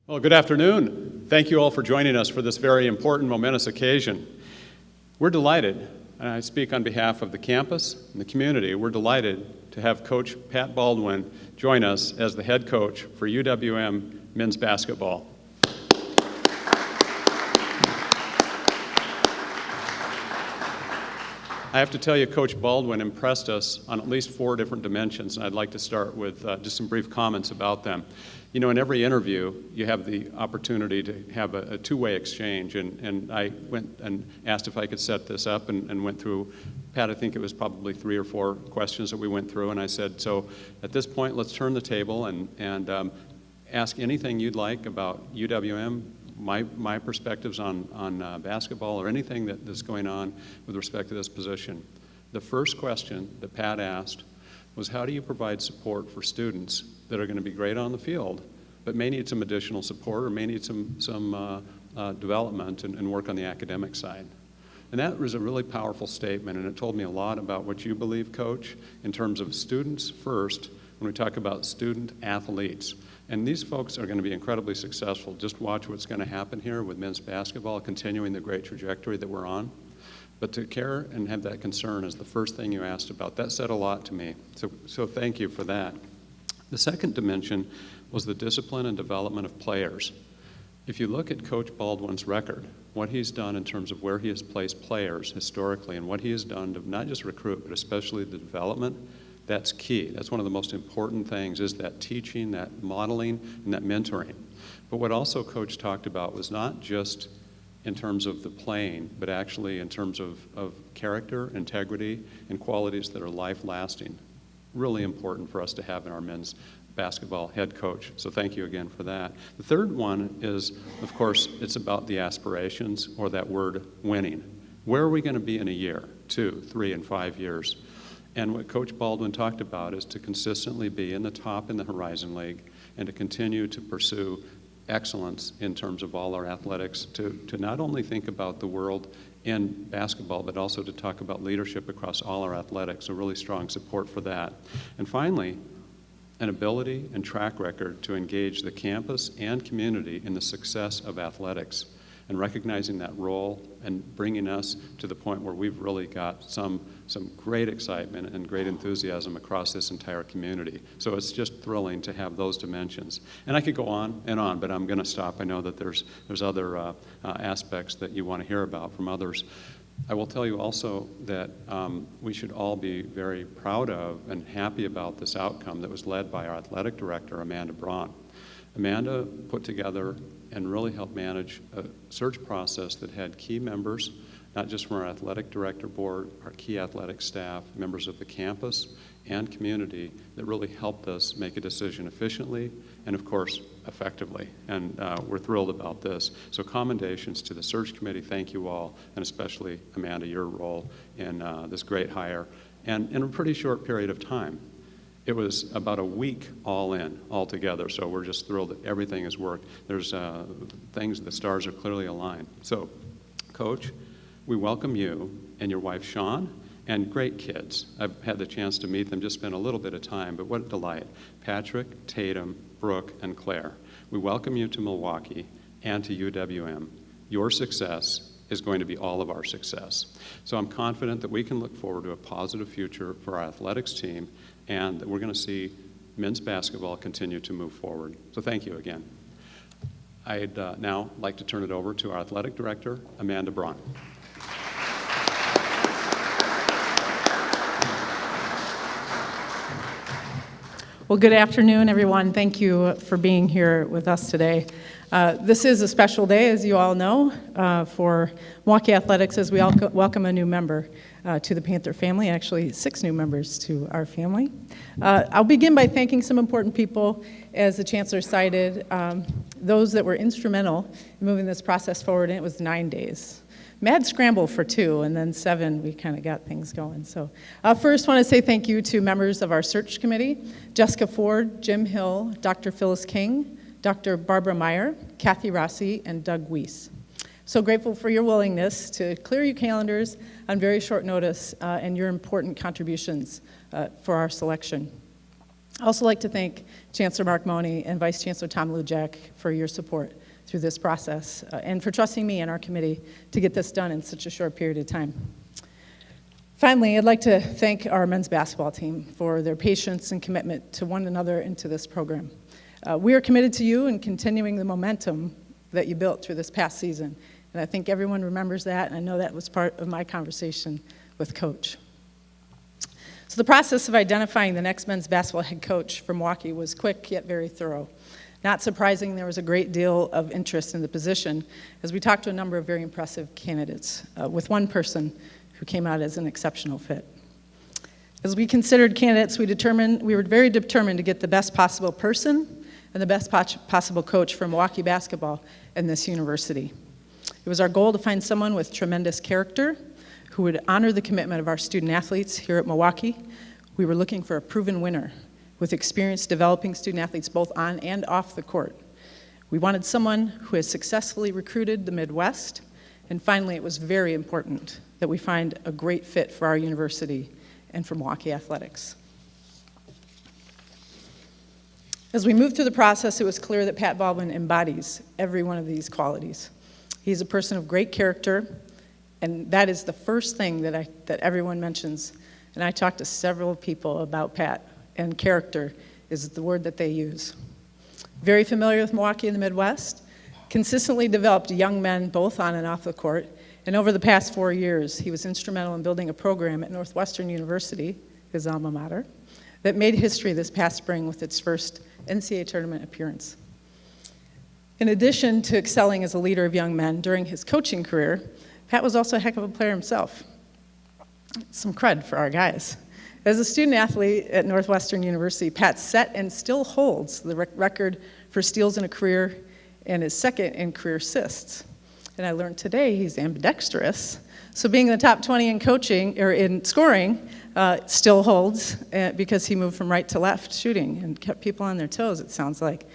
Well, good afternoon. Thank you all for joining us for this very important, momentous occasion. We're delighted, and I speak on behalf of the campus and the community, we're delighted to have Coach Pat Baldwin join us as the head coach for UWM men's basketball. I have to tell you, Coach Baldwin impressed us on at least 4 different dimensions, and I'd like to start with just some brief comments about them. You know, in every interview, you have the opportunity to have a two-way exchange, and I went and asked if I could set this up and went through, Pat, I think it was probably 3 or 4 questions that we went through, and I said, so at this point, let's turn the table and ask anything you'd like about UWM, my perspectives on basketball, or anything that's going on with respect to this position. The first question that Pat asked was, how do you provide support for students that are going to be great on the field, but may need some additional support or may need some development and work on the academic side? And that was a really powerful statement, and it told me a lot about what you believe, Coach, in terms of students first when we talk about student athletes. And these folks are going to be incredibly successful. Just watch what's going to happen here with men's basketball, continuing the great trajectory that we're on. But to care and have that concern is the first thing you asked about. That said a lot to me, so thank you for that. The second dimension was the discipline and development of players. If you look at Coach Baldwin's record, what he's done in terms of where he has placed players historically and what he has done to not just recruit, but especially the development, that's key. That's one of the most important things, is that teaching, that modeling, and that mentoring. But what also Coach talked about was not just in terms of the playing, but actually in terms of character, integrity, and qualities that are life-lasting. Really important for us to have in our men's basketball head coach. So thank you again for that. The third one is, of course, it's about the aspirations, or that word winning. Where are we going to be in a year, 2, 3, and 5 years? And what Coach Baldwin talked about is to consistently be in the top in the Horizon League and to continue to pursue excellence in terms of all our athletics, to not only think about the world in basketball, but also to talk about leadership across all our athletics, so really strong support for that. And finally, an ability and track record to engage the campus and community in the success of athletics, and recognizing that role and bringing us to the point where we've really got some great excitement and great enthusiasm across this entire community. So it's just thrilling to have those dimensions. And I could go on and on, but I'm going to stop. I know that there's other aspects that you want to hear about from others. I will tell you also that we should all be very proud of and happy about this outcome that was led by our athletic director, Amanda Braun. Amanda put together and really helped manage a search process that had key members, not just from our athletic director board, our key athletic staff, members of the campus and community, that really helped us make a decision efficiently and, of course, effectively. And we're thrilled about this. So commendations to the search committee. Thank you all, and especially, Amanda, your role in this great hire, and in a pretty short period of time. It was about a week all together, so we're just thrilled that everything has worked. There's things, the stars are clearly aligned. So, Coach, we welcome you and your wife, Sean, and great kids. I've had the chance to meet them, just spent a little bit of time, but what a delight. Patrick, Tatum, Brooke, and Claire. We welcome you to Milwaukee and to UWM. Your success is going to be all of our success. So I'm confident that we can look forward to a positive future for our athletics team, and that we're going to see men's basketball continue to move forward. So thank you again. I'd now like to turn it over to our athletic director, Amanda Braun. Well, good afternoon, everyone. Thank you for being here with us today. This is a special day, as you all know, for Milwaukee Athletics, as we welcome a new member to the Panther family, actually 6 new members to our family. I'll begin by thanking some important people, as the Chancellor cited, those that were instrumental in moving this process forward, and it was 9 days. Mad scramble for 2, and then 7, we kind of got things going. So first, want to say thank you to members of our search committee, Jessica Ford, Jim Hill, Dr. Phyllis King, Dr. Barbara Meyer, Kathy Rossi, and Doug Weiss. So grateful for your willingness to clear your calendars on very short notice and your important contributions for our selection. I'd also like to thank Chancellor Mark Money and Vice Chancellor Tom Lujack for your support through this process and for trusting me and our committee to get this done in such a short period of time. Finally, I'd like to thank our men's basketball team for their patience and commitment to one another and to this program. We are committed to you and continuing the momentum that you built through this past season. And I think everyone remembers that, and I know that was part of my conversation with Coach. So the process of identifying the next men's basketball head coach for Milwaukee was quick yet very thorough. Not surprising, there was a great deal of interest in the position as we talked to a number of very impressive candidates, with one person who came out as an exceptional fit. As we considered candidates, we were very determined to get the best possible person and the best possible coach for Milwaukee basketball in this university. It was our goal to find someone with tremendous character who would honor the commitment of our student athletes here at Milwaukee. We were looking for a proven winner with experience developing student athletes both on and off the court. We wanted someone who has successfully recruited the Midwest, and finally, it was very important that we find a great fit for our university and for Milwaukee athletics. As we moved through the process, it was clear that Pat Baldwin embodies every one of these qualities. He's a person of great character, and that is the first thing that everyone mentions. And I talked to several people about Pat, and character is the word that they use. Very familiar with Milwaukee and the Midwest, consistently developed young men both on and off the court, and over the past 4 years, he was instrumental in building a program at Northwestern University, his alma mater, that made history this past spring with its first NCAA tournament appearance. In addition to excelling as a leader of young men during his coaching career, Pat was also a heck of a player himself. Some cred for our guys. As a student athlete at Northwestern University, Pat set and still holds the record for steals in a career and is second in career assists. And I learned today he's ambidextrous. So being in the top 20 in coaching or in scoring still holds because he moved from right to left shooting and kept people on their toes, it sounds like.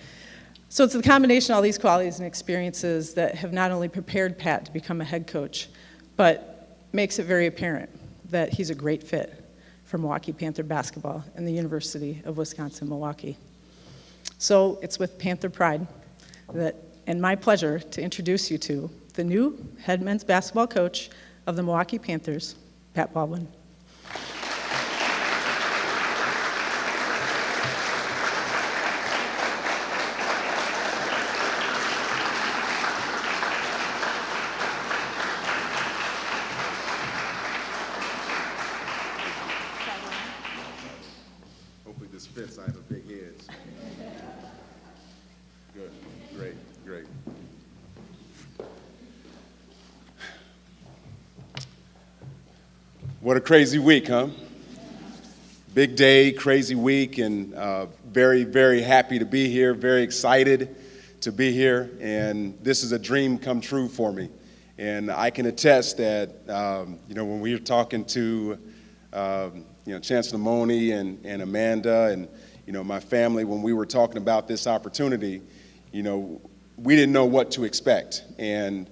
So it's the combination of all these qualities and experiences that have not only prepared Pat to become a head coach, but makes it very apparent that he's a great fit for Milwaukee Panther basketball and the University of Wisconsin-Milwaukee. So it's with Panther pride and my pleasure to introduce you to the new head men's basketball coach of the Milwaukee Panthers, Pat Baldwin. Hopefully this fits. I have a big head. Good, great. What a crazy week, huh? Big day, crazy week, and very, very happy to be here, very excited to be here, and this is a dream come true for me. And I can attest that, when we were talking to, Chancellor Money and Amanda and, my family, when we were talking about this opportunity, we didn't know what to expect. And,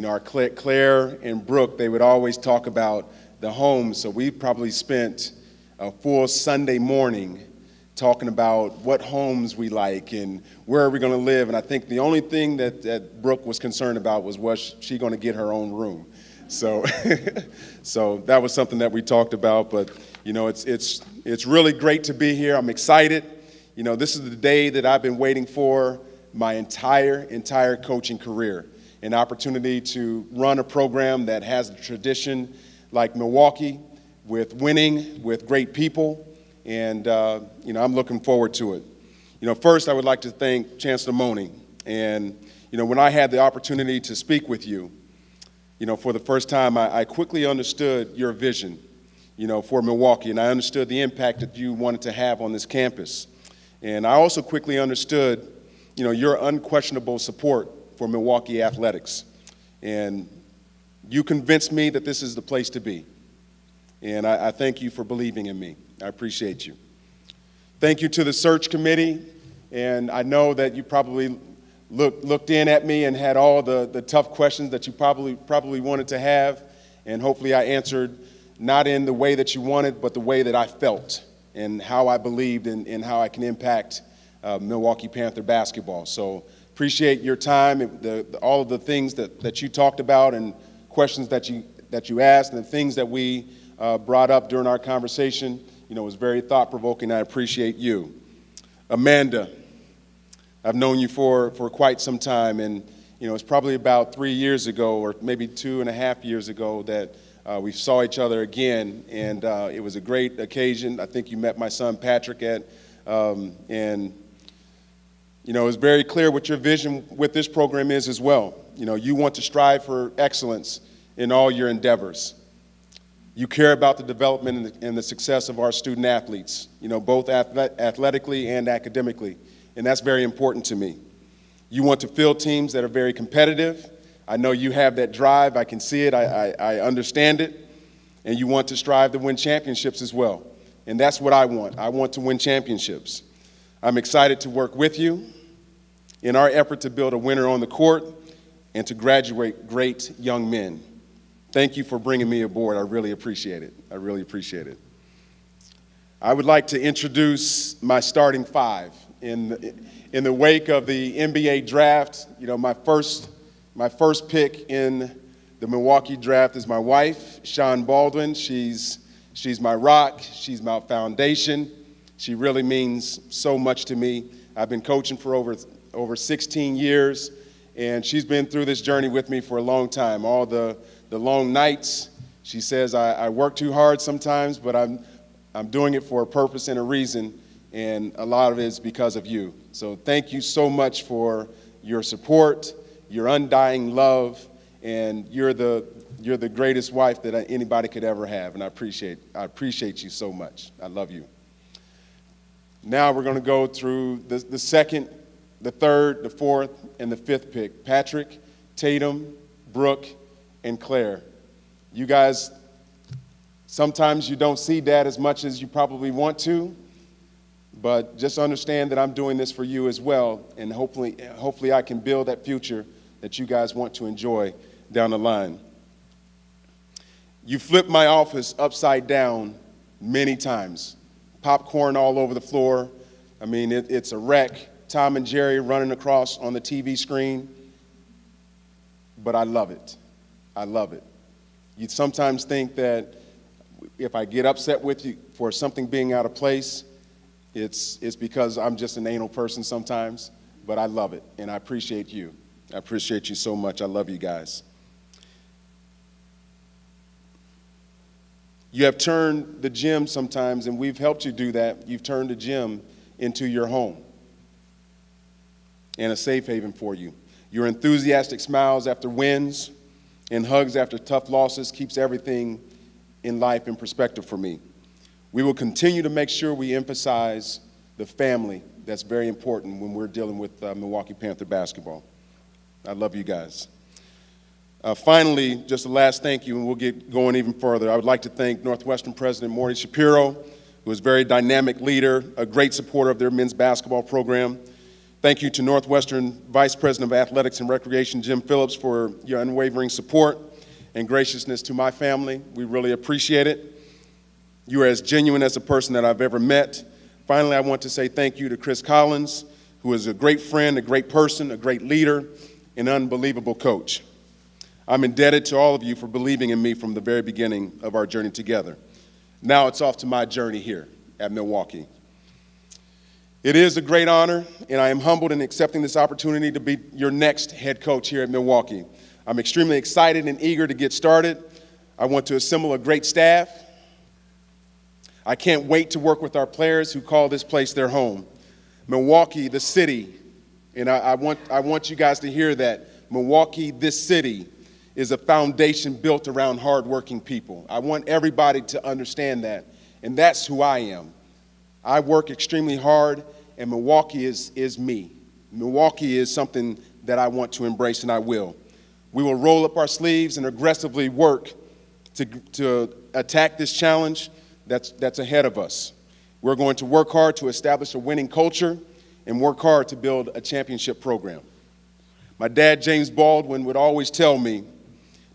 our Claire and Brooke, they would always talk about the home, so we probably spent a full Sunday morning talking about what homes we like and where are we going to live. And I think the only thing that Brooke was concerned about was she going to get her own room. So, so that was something that we talked about. But it's really great to be here. I'm excited. This is the day that I've been waiting for my entire coaching career. An opportunity to run a program that has a tradition like Milwaukee, with winning, with great people, and I'm looking forward to it. First I would like to thank Chancellor Money, and when I had the opportunity to speak with you, for the first time, I quickly understood your vision, for Milwaukee, and I understood the impact that you wanted to have on this campus, and I also quickly understood, your unquestionable support for Milwaukee athletics, and you convinced me that this is the place to be, and I thank you for believing in me. I appreciate you. Thank you to the search committee, and I know that you probably looked in at me and had all the tough questions that you probably wanted to have, and hopefully I answered not in the way that you wanted, but the way that I felt. and how I believed in how I can impact Milwaukee Panther basketball. So appreciate your time, all of the things that you talked about and questions that you asked and the things that we brought up during our conversation. It was very thought-provoking. I appreciate you. Amanda, I've known you for quite some time, and it's probably about 3 years ago or maybe 2.5 years ago that we saw each other again, and it was a great occasion. I think you met my son Patrick and it was very clear what your vision with this program is as well. You want to strive for excellence in all your endeavors. You care about the development and the success of our student athletes, both athletically and academically, and that's very important to me. You want to field teams that are very competitive. I know you have that drive. I can see it. I understand it. And you want to strive to win championships as well. And that's what I want. I want to win championships. I'm excited to work with you in our effort to build a winner on the court and to graduate great young men. Thank you for bringing me aboard. I really appreciate it. I really appreciate it. I would like to introduce my starting five. In the wake of the NBA draft, my first pick in the Milwaukee draft is my wife, Baldwin. She's my rock. She's my foundation. She really means so much to me. I've been coaching for over 16 years, and she's been through this journey with me for a long time. All the long nights. She says I work too hard sometimes, but I'm doing it for a purpose and a reason, and a lot of it is because of you. So thank you so much for your support, your undying love, and you're the greatest wife that anybody could ever have, and I appreciate you so much. I love you. Now we're going to go through the second, the third, the fourth, and the fifth pick. Patrick, Tatum, Brooke, and Claire. You guys, sometimes you don't see Dad as much as you probably want to, but just understand that I'm doing this for you as well, and hopefully I can build that future that you guys want to enjoy down the line. You flipped my office upside down many times. Popcorn all over the floor. I mean, it's a wreck. Tom and Jerry running across on the TV screen. But I love it. I love it. You sometimes think that if I get upset with you for something being out of place, it's because I'm just an anal person sometimes. But I love it, and I appreciate you. I appreciate you so much. I love you guys. You have turned the gym sometimes, and we've helped you do that. You've turned the gym into your home and a safe haven for you. Your enthusiastic smiles after wins and hugs after tough losses keeps everything in life in perspective for me. We will continue to make sure we emphasize the family. That's very important when we're dealing with Milwaukee Panther basketball. I love you guys. Finally, just a last thank you, and we'll get going even further. I would like to thank Northwestern President Morty Shapiro, who is a very dynamic leader, a great supporter of their men's basketball program. Thank you to Northwestern Vice President of Athletics and Recreation, Jim Phillips, for your unwavering support and graciousness to my family. We really appreciate it. You are as genuine as a person that I've ever met. Finally, I want to say thank you to Chris Collins, who is a great friend, a great person, a great leader, an unbelievable coach. I'm indebted to all of you for believing in me from the very beginning of our journey together. Now it's off to my journey here at Milwaukee. It is a great honor, and I am humbled in accepting this opportunity to be your next head coach here at Milwaukee. I'm extremely excited and eager to get started. I want to assemble a great staff. I can't wait to work with our players who call this place their home. Milwaukee, the city, and I want you guys to hear that. Milwaukee, this city, is a foundation built around hardworking people. I want everybody to understand that, and that's who I am. I work extremely hard, and Milwaukee is me. Milwaukee is something that I want to embrace, and I will. We will roll up our sleeves and aggressively work to attack this challenge that's ahead of us. We're going to work hard to establish a winning culture and work hard to build a championship program. My dad, James Baldwin, would always tell me,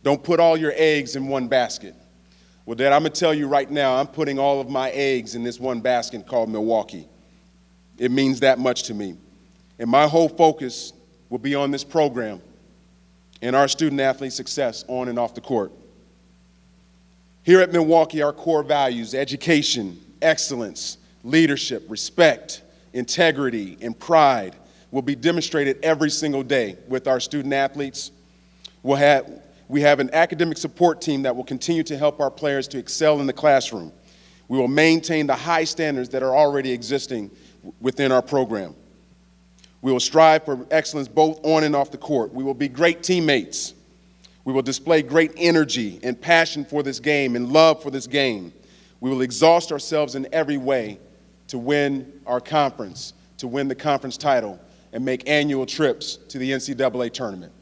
don't put all your eggs in one basket. Well, Dad, I'm going to tell you right now, I'm putting all of my eggs in this one basket called Milwaukee. It means that much to me. And my whole focus will be on this program and our student-athlete success on and off the court. Here at Milwaukee, our core values, education, excellence, leadership, respect, integrity, and pride will be demonstrated every single day with our student-athletes. We have an academic support team that will continue to help our players to excel in the classroom. We will maintain the high standards that are already existing within our program. We will strive for excellence both on and off the court. We will be great teammates. We will display great energy and passion for this game and love for this game. We will exhaust ourselves in every way to win our conference, to win the conference title, and make annual trips to the NCAA tournament.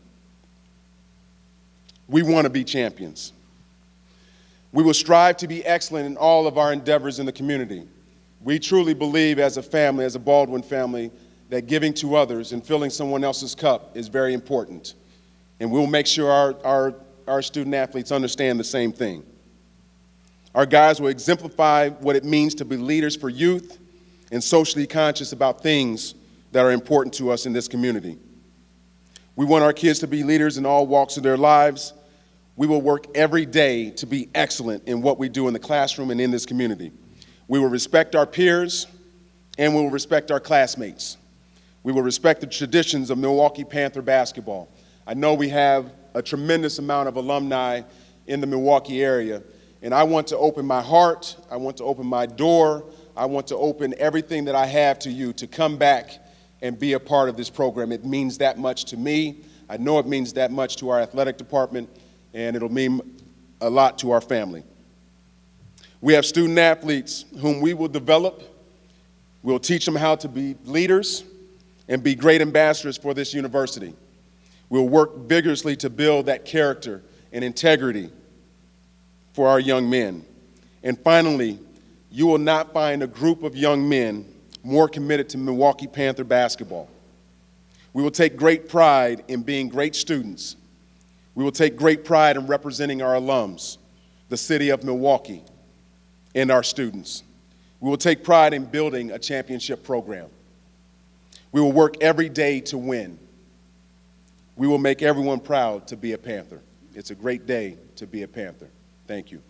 We want to be champions. We will strive to be excellent in all of our endeavors in the community. We truly believe as a family, as a Baldwin family, that giving to others and filling someone else's cup is very important. And we'll make sure our student athletes understand the same thing. Our guys will exemplify what it means to be leaders for youth and socially conscious about things that are important to us in this community. We want our kids to be leaders in all walks of their lives. We will work every day to be excellent in what we do in the classroom and in this community. We will respect our peers, and we will respect our classmates. We will respect the traditions of Milwaukee Panther basketball. I know we have a tremendous amount of alumni in the Milwaukee area, and I want to open my heart, I want to open my door, I want to open everything that I have to you to come back and be a part of this program. It means that much to me. I know it means that much to our athletic department, and it'll mean a lot to our family. We have student athletes whom we will develop. We'll teach them how to be leaders and be great ambassadors for this university. We'll work vigorously to build that character and integrity for our young men. And finally, you will not find a group of young men more committed to Milwaukee Panther basketball. We will take great pride in being great students. We will take great pride in representing our alums, the city of Milwaukee, and our students. We will take pride in building a championship program. We will work every day to win. We will make everyone proud to be a Panther. It's a great day to be a Panther. Thank you.